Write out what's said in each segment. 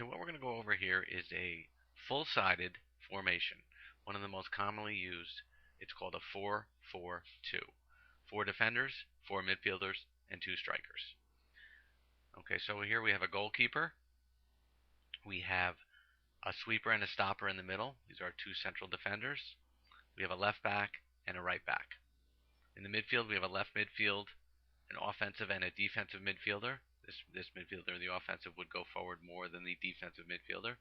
Okay, what we're going to go over here is a full-sided formation. One of the most commonly used. It's called a 4-4-2. 4 defenders, 4 midfielders, and 2 strikers. Okay, so here we have a goalkeeper. We have a sweeper and a stopper in the middle. These are our 2 central defenders. We have a left back and a right back. In the midfield, we have a left midfield, an offensive and a defensive midfielder. This midfielder in the offensive would go forward more than the defensive midfielder.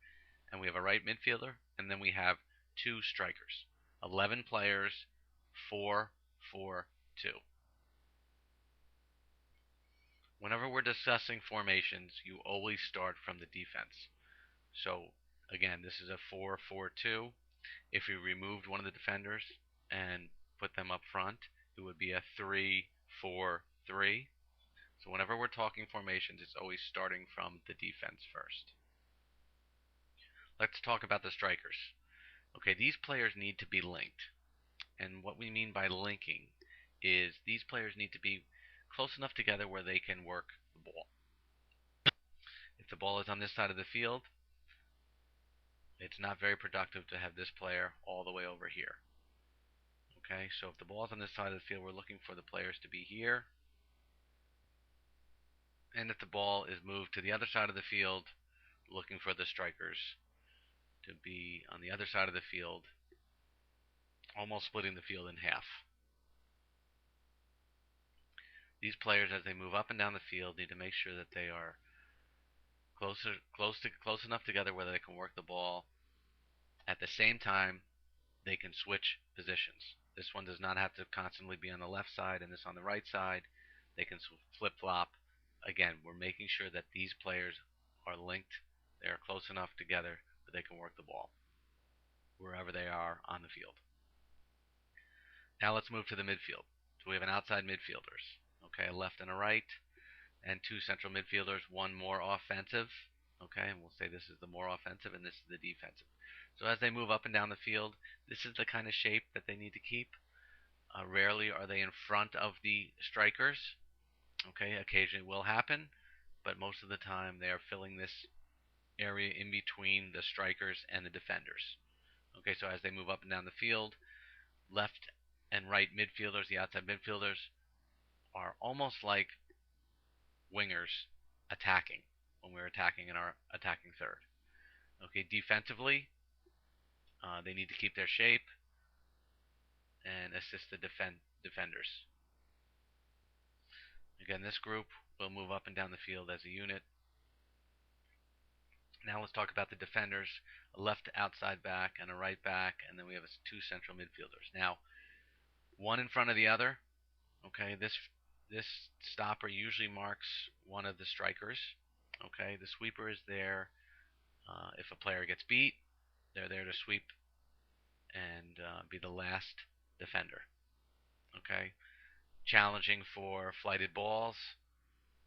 And we have a right midfielder, and then we have 2 strikers. 11 players, 4-4-2. Whenever we're discussing formations, you always start from the defense. So again, this is a 4-4-2. If we removed one of the defenders and put them up front, it would be a 3-4-3. So whenever we're talking formations, it's always starting from the defense first. Let's talk about the strikers. Okay, these players need to be linked. And what we mean by linking is these players need to be close enough together where they can work the ball. If the ball is on this side of the field, it's not very productive to have this player all the way over here. Okay, so if the ball is on this side of the field, we're looking for the players to be here. And if the ball is moved to the other side of the field, looking for the strikers to be on the other side of the field, almost splitting the field in half. These players, as they move up and down the field, need to make sure that they are close enough together where they can work the ball. At the same time, they can switch positions. This one does not have to constantly be on the left side and this on the right side. They can flip-flop. Again, we're making sure that these players are linked. They are close enough together that they can work the ball wherever they are on the field. Now let's move to the midfield. So we have an outside midfielders. Okay, a left and a right, and 2 central midfielders, one more offensive. Okay, and we'll say this is the more offensive and this is the defensive. So as they move up and down the field, this is the kind of shape that they need to keep. Rarely are they in front of the strikers. Okay, occasionally it will happen, but most of the time they are filling this area in between the strikers and the defenders. Okay, so as they move up and down the field, left and right midfielders, the outside midfielders, are almost like wingers attacking when we're attacking in our attacking third. Okay, defensively, they need to keep their shape and assist the defenders. Again, this group will move up and down the field as a unit. Now let's talk about the defenders, a left outside back and a right back, and then we have 2 central midfielders. Now, one in front of the other. Okay, this stopper usually marks one of the strikers. Okay, the sweeper is there. If a player gets beat, they're there to sweep and be the last defender. Okay, challenging for flighted balls.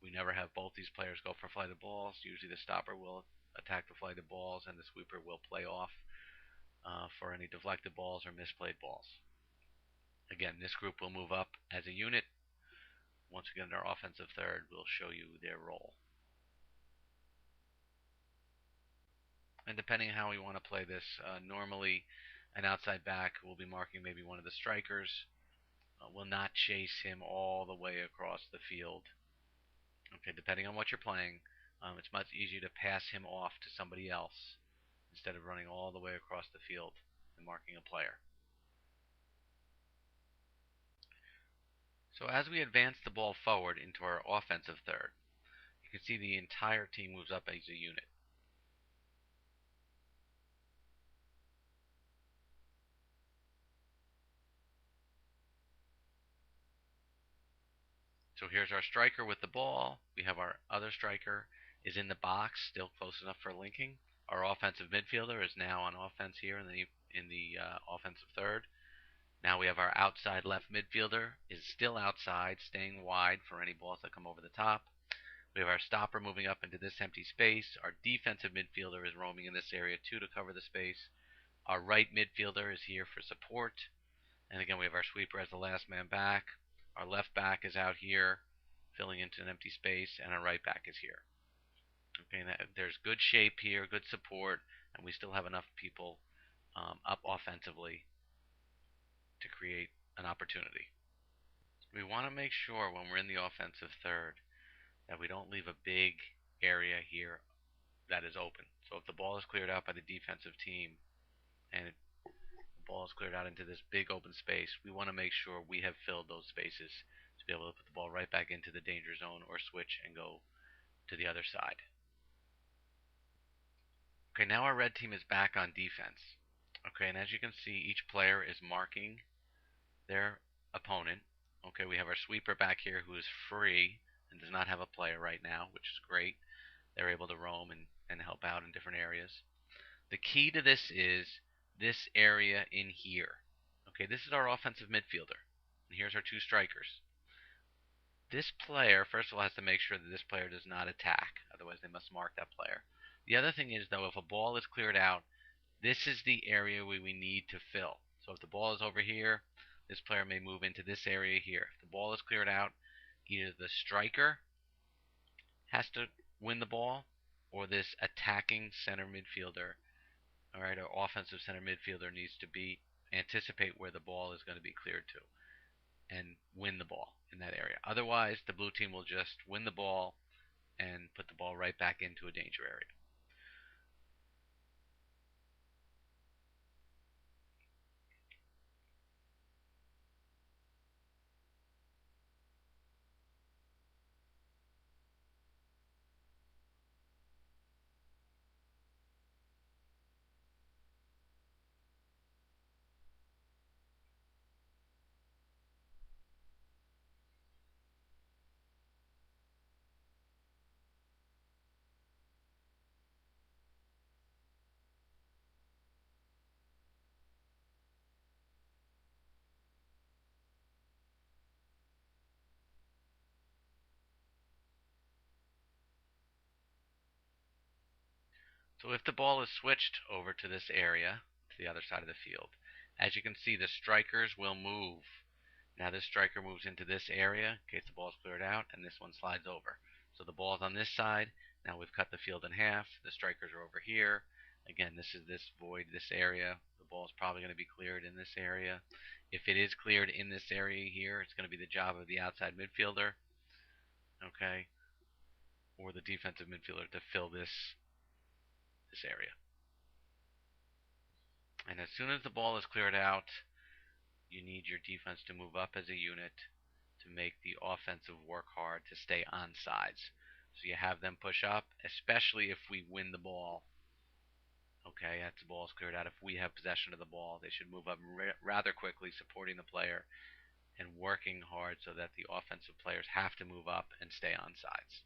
We never have both these players go for flighted balls. Usually the stopper will attack the flighted balls and the sweeper will play off for any deflected balls or misplayed balls. Again, this group will move up as a unit. Once we get into our offensive third, we'll show you their role. And depending on how we want to play this, normally an outside back will be marking maybe one of the strikers, will not chase him all the way across the field. Okay, depending on what you're playing, it's much easier to pass him off to somebody else instead of running all the way across the field and marking a player. So as we advance the ball forward into our offensive third, you can see the entire team moves up as a unit. So here's our striker with the ball. We have our other striker is in the box, still close enough for linking. Our offensive midfielder is now on offense here in the offensive third. Now we have our outside left midfielder is still outside, staying wide for any balls that come over the top. We have our stopper moving up into this empty space. Our defensive midfielder is roaming in this area too to cover the space. Our right midfielder is here for support. And again, we have our sweeper as the last man back. Our left back is out here filling into an empty space, and our right back is here. Okay, there's good shape here, good support, and we still have enough people up offensively to create an opportunity. We want to make sure when we're in the offensive third that we don't leave a big area here that is open. So if the ball is cleared out by the defensive team and the ball is cleared out into this big open space, we want to make sure we have filled those spaces to be able to put the ball right back into the danger zone or switch and go to the other side. Okay, now our red team is back on defense. Okay, and as you can see, each player is marking their opponent. Okay, we have our sweeper back here who is free and does not have a player right now, which is great. They're able to roam and help out in different areas. The key to this is this area in here. Okay, this is our offensive midfielder. And here's our two strikers. This player, first of all, has to make sure that this player does not attack. Otherwise, they must mark that player. The other thing is, though, if a ball is cleared out, this is the area where we need to fill. So if the ball is over here, this player may move into this area here. If the ball is cleared out, either the striker has to win the ball or this attacking center midfielder, all right, or offensive center midfielder needs to anticipate where the ball is going to be cleared to and win the ball in that area. Otherwise, the blue team will just win the ball and put the ball right back into a danger area. So if the ball is switched over to this area, to the other side of the field, as you can see, the strikers will move. Now this striker moves into this area in case the ball is cleared out, and this one slides over. So the ball is on this side. Now we've cut the field in half. The strikers are over here. Again, this is this void, this area. The ball is probably going to be cleared in this area. If it is cleared in this area here, it's going to be the job of the outside midfielder, okay, or the defensive midfielder to fill this area. And as soon as the ball is cleared out, you need your defense to move up as a unit to make the offensive work hard to stay on sides. So you have them push up, especially if we win the ball. Okay, after the ball is cleared out, if we have possession of the ball, they should move up rather quickly, supporting the player and working hard so that the offensive players have to move up and stay on sides.